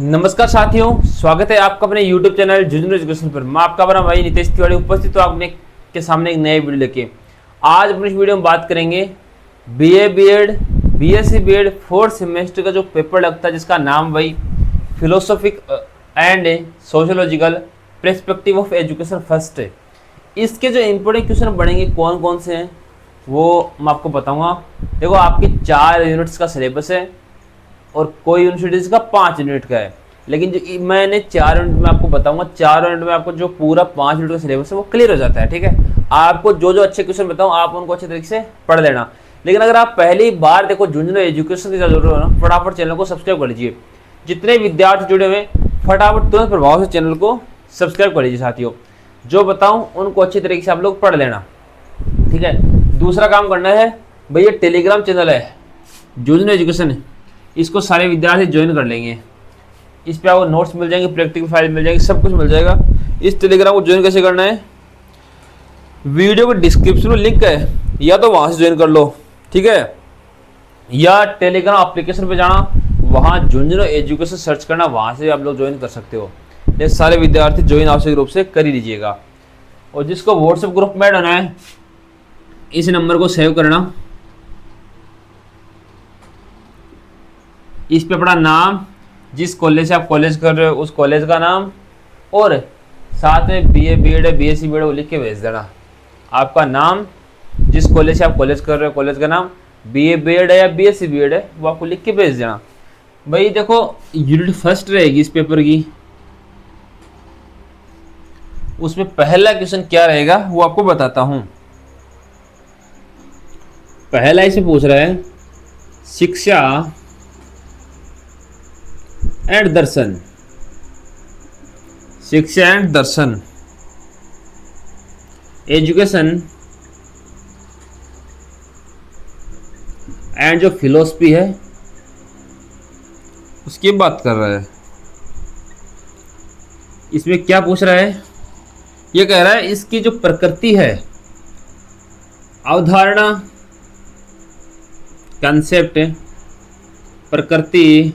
नमस्कार साथियों, स्वागत है आपका अपने YouTube चैनल जुजनू एजुकेशन पर। मैं आपका बड़ा भाई नितेश तिवारी उपस्थित हूँ आपने के सामने एक नए वीडियो लेके। आज अपने इस वीडियो में बात करेंगे BA BEd BSc BEd fourth semester का जो पेपर लगता है, जिसका नाम भाई philosophic and sociological perspective of education first है। इसके जो इम्पोर्टेंट क्वेश्चन बढ़ेंगे कौन कौन से हैं वो मैं आपको बताऊँगा। देखो, आपके 4 यूनिट्स का सिलेबस है और कोई यूनिवर्सिटीज़ का 5 यूनिट का है, लेकिन जो मैंने 4 यूनिट में आपको बताऊंगा, 4 यूनिट में आपको जो पूरा 5 यूनिट का सिलेबस है वो क्लियर हो जाता है। ठीक है, आपको जो जो अच्छे क्वेश्चन बताऊँ आप उनको अच्छे तरीके से पढ़ लेना। लेकिन अगर आप पहली बार देखो जुनून एजुकेशन की जरूरत हो ना, फटाफट चैनल को सब्सक्राइब कर लीजिए। जितने विद्यार्थी जुड़े हुए फटाफट तुरंत प्रभाव से चैनल को सब्सक्राइब कर लीजिए साथियों। जो बताऊँ उनको अच्छी तरीके से आप लोग पढ़ लेना। ठीक है, दूसरा काम करना है भैया, टेलीग्राम चैनल है जुनून एजुकेशन, इसको सारे विद्यार्थी ज्वाइन कर लेंगे। इस पे आपको नोट्स मिल जाएंगे, प्रैक्टिकल फाइल मिल जाएगी, सब कुछ मिल जाएगा। इस टेलीग्राम को ज्वाइन कैसे करना है, वीडियो के डिस्क्रिप्शन में लिंक है, या तो वहाँ से ज्वाइन कर लो, ठीक है, या टेलीग्राम एप्लीकेशन पे जाना, वहाँ जुनून एजुकेशन सर्च करना, वहाँ से आप लोग ज्वाइन कर सकते हो। ये सारे विद्यार्थी ज्वाइन आवश्यक रूप से कर ही लीजिएगा। और जिसको व्हाट्सएप ग्रुप में ऐड होना है, इस नंबर को सेव करना, इस पे अपना नाम, जिस कॉलेज से आप कॉलेज कर रहे हो उस कॉलेज का नाम, और साथ में बीए बीएड है बीएससी बीएड वो लिख के भेज देना। आपका नाम, जिस कॉलेज से आप कॉलेज कर रहे हो कॉलेज का नाम, बीए बीएड है या बीएससी बीएड है वो आपको लिख के भेज देना। भाई देखो, यूनिट फर्स्ट रहेगी इस पेपर की, उसमें पहला क्वेश्चन क्या रहेगा वो आपको बताता हूं। पहला इसे पूछ रहा है शिक्षा एंड दर्शन, शिक्षा एंड दर्शन, एजुकेशन एंड जो फिलोसफी है उसकी बात कर रहा है। इसमें क्या पूछ रहा है, ये कह रहा है इसकी जो प्रकृति है, अवधारणा, कंसेप्ट, प्रकृति,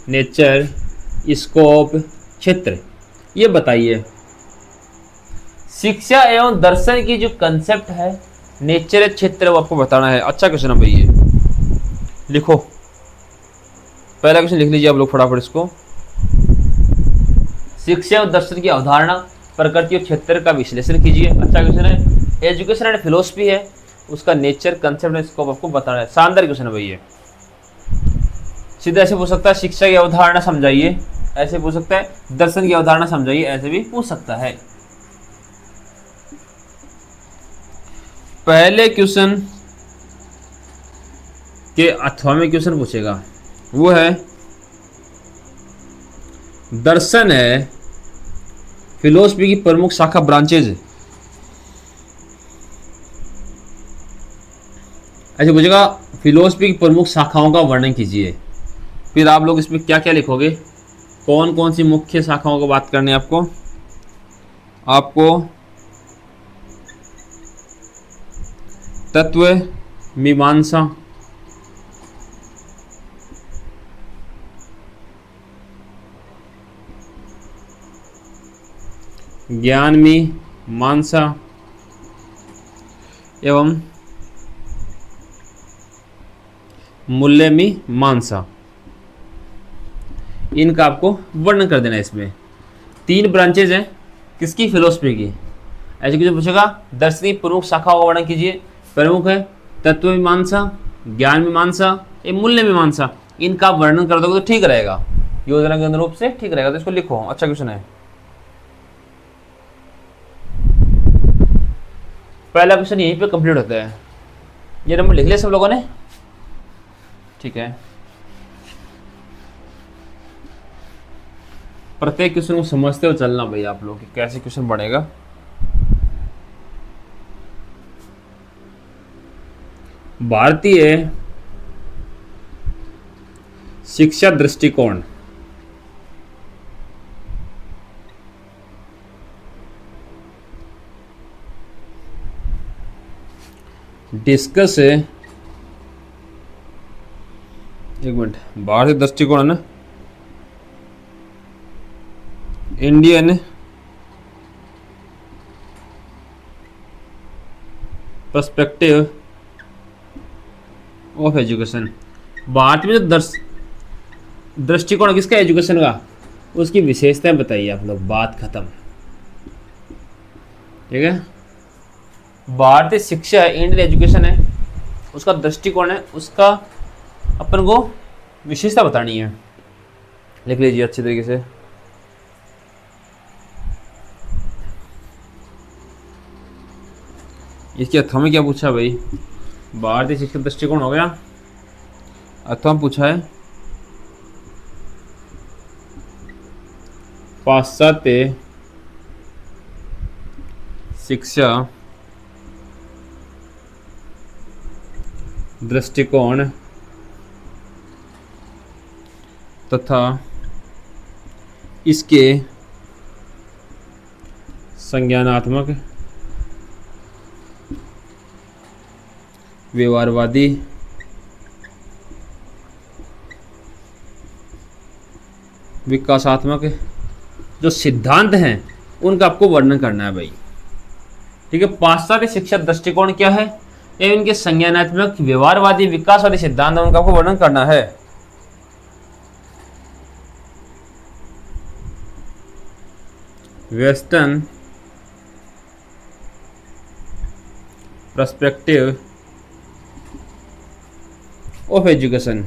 नेचर, स्कोप, क्षेत्र, ये बताइए। शिक्षा एवं दर्शन की जो कंसेप्ट है, नेचर, क्षेत्र, वो आपको बताना है। अच्छा क्वेश्चन है भाई, ये लिखो, पहला क्वेश्चन लिख लीजिए आप लोग फटाफट इसको। शिक्षा एवं दर्शन की अवधारणा, प्रकृति और क्षेत्र का विश्लेषण कीजिए। अच्छा क्वेश्चन है। एजुकेशन एंड फिलोसफी है, उसका नेचर, कंसेप्ट एंड स्कोप आपको बताना है। शानदार क्वेश्चन है भाई ये। सीधा ऐसे पूछ सकता है शिक्षा की अवधारणा समझाइए, ऐसे पूछ सकता है दर्शन की अवधारणा समझाइए, ऐसे भी पूछ सकता है। पहले क्वेश्चन के अथवा में क्वेश्चन पूछेगा, वो है दर्शन है फिलोसफी की प्रमुख शाखा, ब्रांचेज। ऐसे पूछेगा फिलोसफी की प्रमुख शाखाओं का वर्णन कीजिए। फिर आप लोग इसमें क्या क्या लिखोगे, कौन कौन सी मुख्य शाखाओं की बात करनी है आपको तत्व मीमांसा, ज्ञान मीमांसा एवं मूल्य मीमांसा, इनका आपको वर्णन कर देना है। इसमें 3 ब्रांचेज हैं किसकी, फिलोसफी की। ऐसे कुछ पूछेगा दर्शन की प्रमुख शाखाओं का वर्णन कीजिए। प्रमुख है तत्व मीमांसा, ज्ञान मीमांसा, ये मूल्य मीमांसा, इनका वर्णन कर दोगे तो ठीक रहेगा, योजना के अनुरूप से ठीक रहेगा। तो इसको लिखो, अच्छा क्वेश्चन है। पहला क्वेश्चन यहीं पे कंप्लीट होता है। ये नंबर लिख लिया सब लोगों ने, ठीक है। प्रत्येक क्वेश्चन को समझते हुए चलना भाई आप लोग, कैसे क्वेश्चन बढ़ेगा। भारतीय शिक्षा दृष्टिकोण, डिस्कस है, एक मिनट, भारतीय दृष्टिकोण है ना, Indian perspective of education. Bharat में जो दृष्टिकोण किसका एजुकेशन का, उसकी विशेषताएं बताइए आप लोग, बात खत्म। ठीक है, भारतीय शिक्षा है, इंडियन एजुकेशन है, उसका दृष्टिकोण है, उसका अपन को विशेषता बतानी है। लिख लीजिए अच्छी तरीके से। इसके अथवा में क्या पूछा भाई, भारतीय शिक्षा दृष्टिकोण हो गया, अथवा पूछा है पाश्चात्य शिक्षा दृष्टिकोण तथा इसके संज्ञानात्मक, व्यवहारवादी, विकासात्मक जो सिद्धांत हैं उनका आपको वर्णन करना है भाई। ठीक है, पाश्चात्य शिक्षा दृष्टिकोण क्या है, ये इनके संज्ञानात्मक, व्यवहारवादी, विकासवादी सिद्धांत उनका आपको वर्णन करना है। Western perspective of education.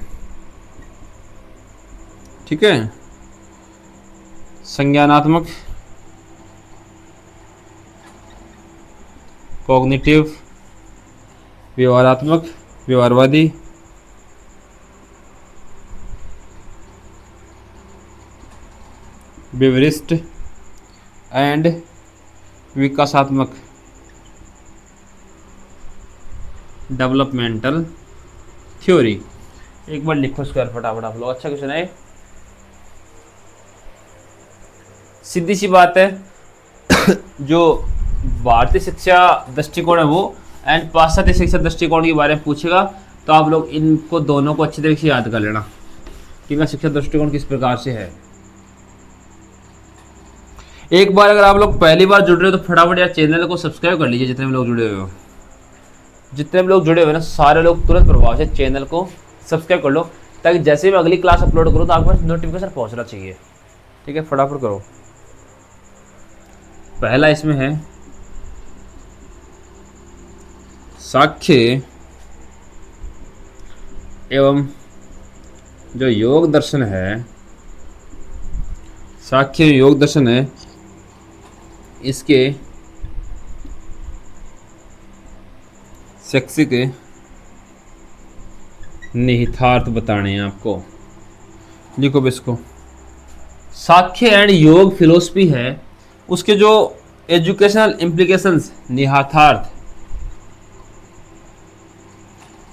ठीक है, संज्ञानात्मक, कॉग्निटिव, व्यवहारात्मक, व्यवहारवादी, विवरिष्ट एंड विकासात्मक, डेवलपमेंटल थ्योरी। एक बार लिखो स्क्वायर फटाफट आप लोग। अच्छा क्वेश्चन है, सीधी सी बात है जो भारतीय शिक्षा दृष्टिकोण है वो एंड पाश्चात्य शिक्षा दृष्टिकोण के बारे में पूछेगा तो आप लोग इनको दोनों को अच्छी तरीके से याद कर लेना कि इनका शिक्षा दृष्टिकोण किस प्रकार से है। एक बार अगर आप लोग पहली बार जुड़ रहे हो तो फटाफट यार चैनल को सब्सक्राइब कर लीजिए। जितने भी लोग जुड़े हुए हो, जितने भी लोग जुड़े हुए ना, सारे लोग तुरंत प्रभाव से चैनल को सब्सक्राइब कर लो, ताकि जैसे मैं अगली क्लास अपलोड करूँ तो आपके पास नोटिफिकेशन पहुँचना चाहिए। ठीक है, फटाफट करो। पहला इसमें है साक्ष्य एवं जो योग दर्शन है, साक्ष्य योग दर्शन है, इसके शैक्षिक निहितार्थ बताने हैं आपको। लिखो इसको, साक्ष्य एंड योग फिलोसफी है, उसके जो एजुकेशनल इम्प्लीकेशंस, निहितार्थ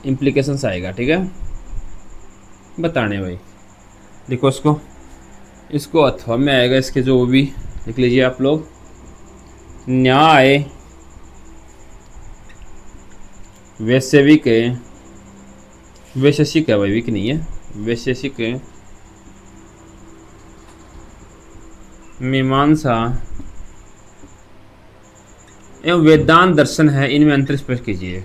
इम्प्लीकेशंस आएगा। ठीक है, बताने भाई। लिखो इसको अथवा में आएगा, इसके जो भी लिख लीजिए आप लोग। न्याय वैश्विक, वैशेषिक है भाई, विक नहीं है, वैशेषिक मीमांसा एवं वेदांत दर्शन है, इनमें अंतर स्पष्ट कीजिए।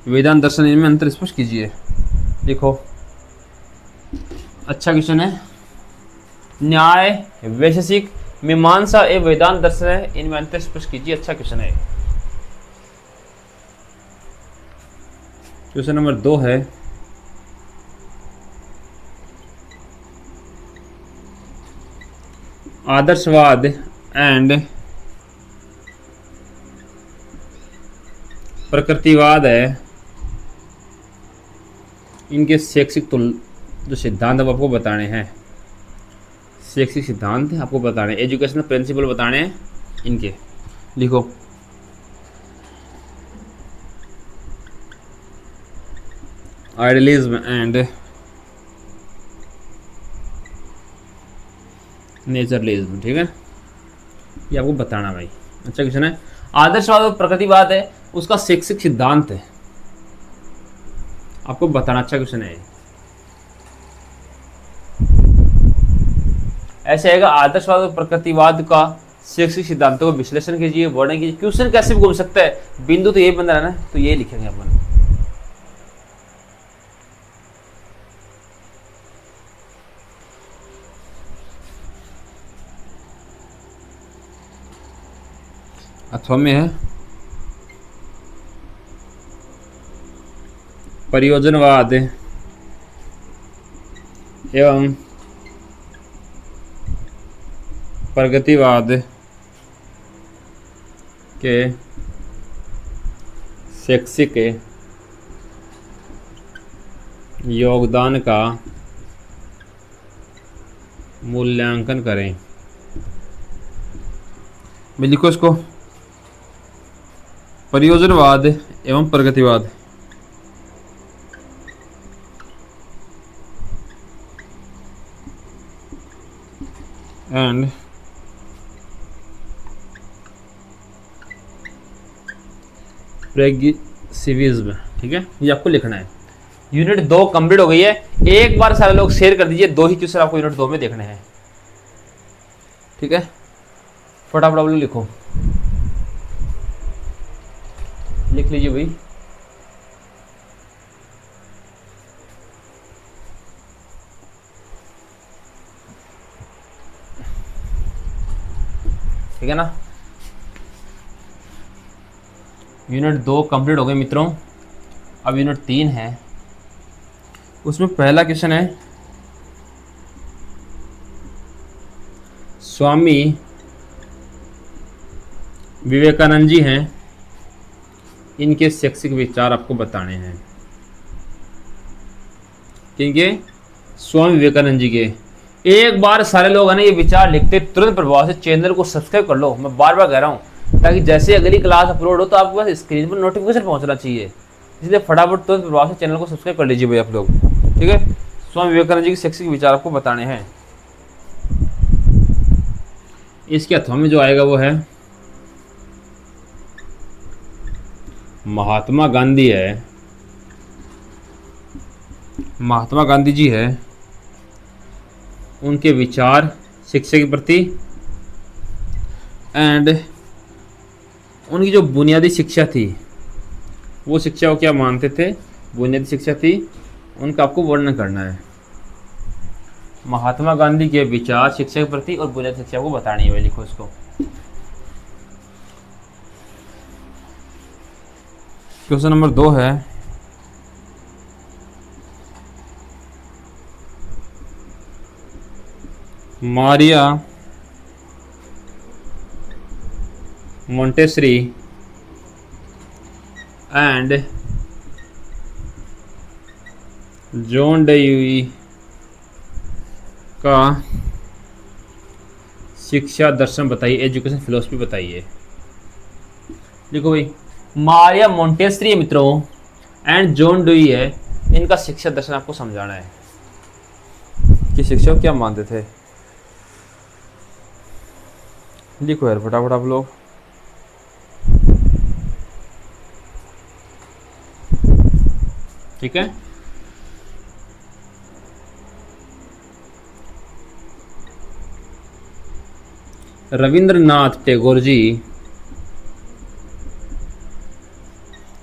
वेदांत दर्शन, इनमें अंतर स्पष्ट कीजिए। देखो अच्छा क्वेश्चन है, न्याय वैशेषिक मीमांसा एवं वेदांत दर्शन है, इनमें अंतर स्पष्ट कीजिए। अच्छा क्वेश्चन है। क्वेश्चन नंबर 2 है, आदर्शवाद एंड प्रकृतिवाद है, इनके शैक्षिक जो सिद्धांत आपको बताने हैं, शैक्षिक सिद्धांत आपको बताने, एजुकेशनल प्रिंसिपल बताने हैं इनके। लिखो आइडियलिज्म एंड नेचरलिज्म। ठीक है, ये आपको बताना भाई। अच्छा क्वेश्चन है, आदर्शवाद और प्रकृतिवाद है, उसका शैक्षिक सिद्धांत है, आपको बताना। अच्छा क्वेश्चन है। ऐसे आएगा आदर्शवाद और प्रकृतिवाद का शैक्षिक सिद्धांतों का विश्लेषण कीजिए, वर्णन कीजिए। क्वेश्चन कैसे भी घूम सकता है, बिंदु तो यही बन रहा है ना, तो ये लिखेंगे अपन। अथवा में है परियोजनवाद एवं प्रगतिवाद के शैक्षिक योगदान का मूल्यांकन करें। मैं लिखो इसको, परियोजनवाद एवं प्रगतिवाद एंड प्रेगसिविज्म, ठीक है, ये आपको लिखना है। यूनिट 2 कंप्लीट हो गई है। एक बार सारे लोग शेयर कर दीजिए, 2 ही क्वेश्चन आपको यूनिट 2 में देखने हैं, ठीक है। फटाफट आप लोग लिखो, लिख लीजिए भाई। ठीक है ना, यूनिट 2 कंप्लीट हो गए मित्रों। अब यूनिट 3 है, उसमें पहला क्वेश्चन है स्वामी विवेकानंद जी हैं, इनके शैक्षिक विचार आपको बताने हैं। किनके? स्वामी विवेकानंद जी के। एक बार सारे लोग है ना ये विचार लिखते तुरंत प्रभाव से चैनल को सब्सक्राइब कर लो, मैं बार बार कह रहा हूँ, ताकि जैसे अगली क्लास अपलोड हो तो आपके पास स्क्रीन पर नोटिफिकेशन पहुंचना चाहिए। इसलिए फटाफट तुरंत प्रभाव से चैनल को सब्सक्राइब कर लीजिए भाई आप लोग, ठीक है। स्वामी विवेकानंद जी के शैक्षिक विचार आपको बताने हैं। इसके अथवा में जो आएगा वो है महात्मा गांधी है, महात्मा गांधी जी है, उनके विचार शिक्षा के प्रति एंड उनकी जो बुनियादी शिक्षा थी, वो शिक्षा को क्या मानते थे, बुनियादी शिक्षा थी, उनका आपको वर्णन करना है। महात्मा गांधी के विचार शिक्षा के प्रति और बुनियादी शिक्षा को बतानी है, लिखो इसको। क्वेश्चन नंबर 2 है Maria Montessori and John Dewey का शिक्षा दर्शन बताइए, एजुकेशन फिलोसफी बताइए। देखो भाई, मारिया मोंटेसरी है मित्रों एंड जॉन डेवी है, इनका शिक्षा दर्शन आपको समझाना है कि शिक्षा को क्या मानते थे। लिखो यार फटाफट आप लोग। ठीक है, रविंद्रनाथ टैगोर जी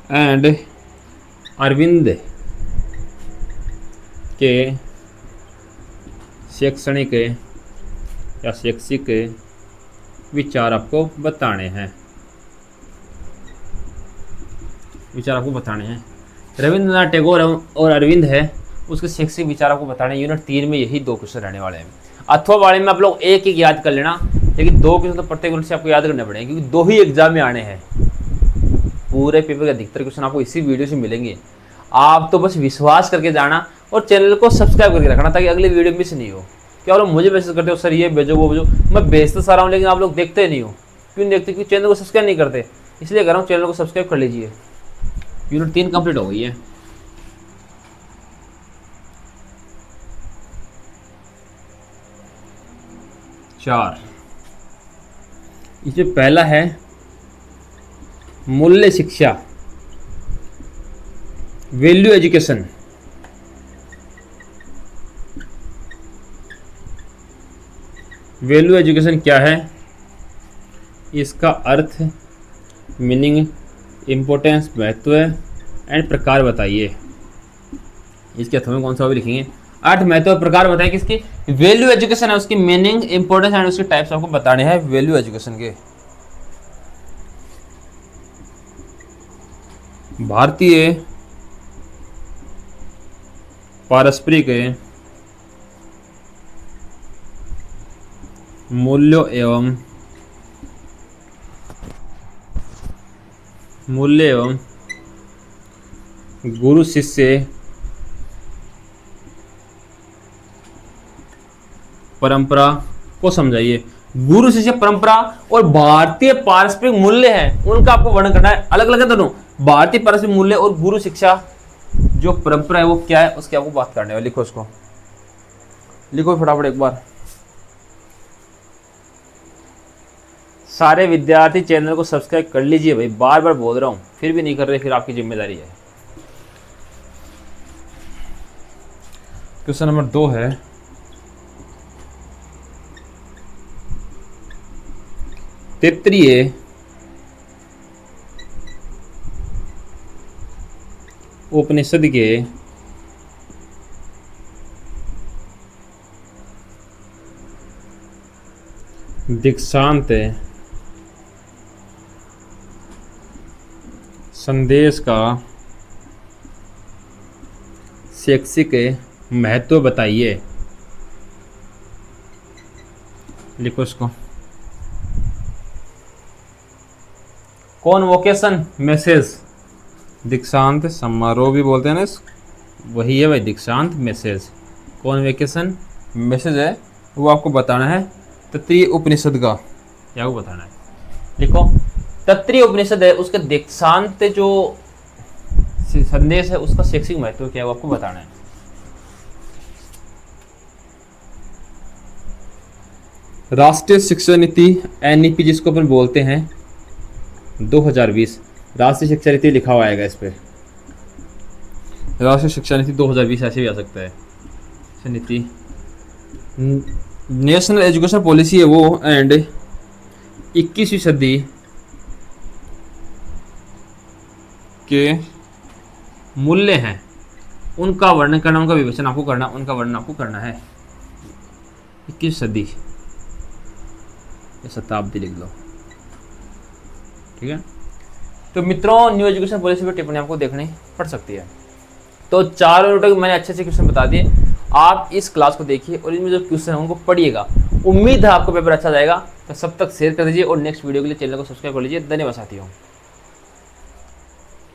एंड अरविंद के शैक्षणिक या शैक्षिक विचार आपको बताने हैं, विचार आपको बताने हैं। रविंद्रनाथ टैगोर और अरविंद है, उसके शैक्षिक विचार आपको बताने। यूनिट 3 में यही 2 क्वेश्चन रहने वाले हैं। अथवा वाले में आप लोग एक एक याद कर लेना, लेकिन 2 क्वेश्चन तो प्रत्येक यूनिट से आपको याद करने पड़ेंगे, क्योंकि 2 ही एग्जाम में आने हैं। पूरे पेपर के अधिकतर क्वेश्चन आपको इसी वीडियो से मिलेंगे। आप तो बस विश्वास करके जाना और चैनल को सब्सक्राइब करके रखना, ताकि अगली वीडियो मिस नहीं हो। क्या लोग मुझे मैसेज करते हो सर ये भेजो वो भेजो, मैं भेज तो सारा हूँ, लेकिन आप लोग देखते नहीं हो। क्यों नहीं देखते? क्योंकि चैनल को सब्सक्राइब नहीं करते। इसलिए कह रहा हूँ चैनल को सब्सक्राइब कर लीजिए। यूनिट 3 कंप्लीट हो गई है। चार, इसमें पहला है मूल्य शिक्षा, वैल्यू एजुकेशन। वैल्यू एजुकेशन क्या है, इसका अर्थ, मीनिंग, इम्पोर्टेंस, महत्व एंड प्रकार बताइए। इसके अर्थों में कौन सा भी लिखेंगे। अर्थ, महत्व और प्रकार बताइए किसकी, वैल्यू एजुकेशन है, उसकी मीनिंग, इंपॉर्टेंस एंड उसके टाइप्स आपको बताने हैं वैल्यू एजुकेशन के। भारतीय पारस्परिक मूल्यों एवं गुरु शिष्य परंपरा को समझाइए। गुरु शिष्य परंपरा और भारतीय पारस्परिक मूल्य हैं, उनका आपको वर्णन करना है। अलग अलग है दोनों, भारतीय पारस्परिक मूल्य और गुरु शिक्षा जो परंपरा है वो क्या है, उसकी आपको बात करने है। लिखो इसको, लिखो फटाफट एक बार। सारे विद्यार्थी चैनल को सब्सक्राइब कर लीजिए भाई, बार बार बोल रहा हूं, फिर भी नहीं कर रहे, फिर आपकी जिम्मेदारी है। क्वेश्चन नंबर 2 है, तैत्तिरीय उपनिषद के दीक्षांत संदेश का शैक्षिक महत्व बताइए। लिखो इसको। कॉन्वोकेशन मैसेज, दीक्षांत समारोह भी बोलते हैं ना, वही है भाई दीक्षांत मैसेज। कॉन्वोकेशन मैसेज है, वो आपको बताना है तैत्तिरीय उपनिषद का, क्या वो बताना है। लिखो, तैत्तिरीय उपनिषद है, उसके दीक्षांत जो संदेश है उसका शैक्षिक महत्व क्या है वो आपको बताना है। राष्ट्रीय शिक्षा नीति एनईपी जिसको अपन बोलते हैं 2020, राष्ट्रीय शिक्षा नीति लिखा हुआ आएगा इस पे, राष्ट्रीय शिक्षा नीति 2020 ऐसे भी आ सकता है। नीति नेशनल एजुकेशन पॉलिसी है वो, एंड 21वीं सदी के मूल्य हैं उनका वर्णन करना, उनका विवेचन आपको करना, उनका वर्णन आपको करना है। 21वीं सदी, शताब्दी लिख लो, ठीक है। तो मित्रों, न्यू एजुकेशन पॉलिसी पर टिप्पणी आपको देखनी पड़ सकती है। तो 4 मिनटों के मैंने अच्छे से क्वेश्चन बता दिए, आप इस क्लास को देखिए और इनमें जो क्वेश्चन है उनको पढ़िएगा। उम्मीद है आपको पेपर अच्छा जाएगा। तो सब तक शेयर कर दीजिए और नेक्स्ट वीडियो के लिए चैनल को सब्सक्राइब कर लीजिए। धन्यवाद साथियों।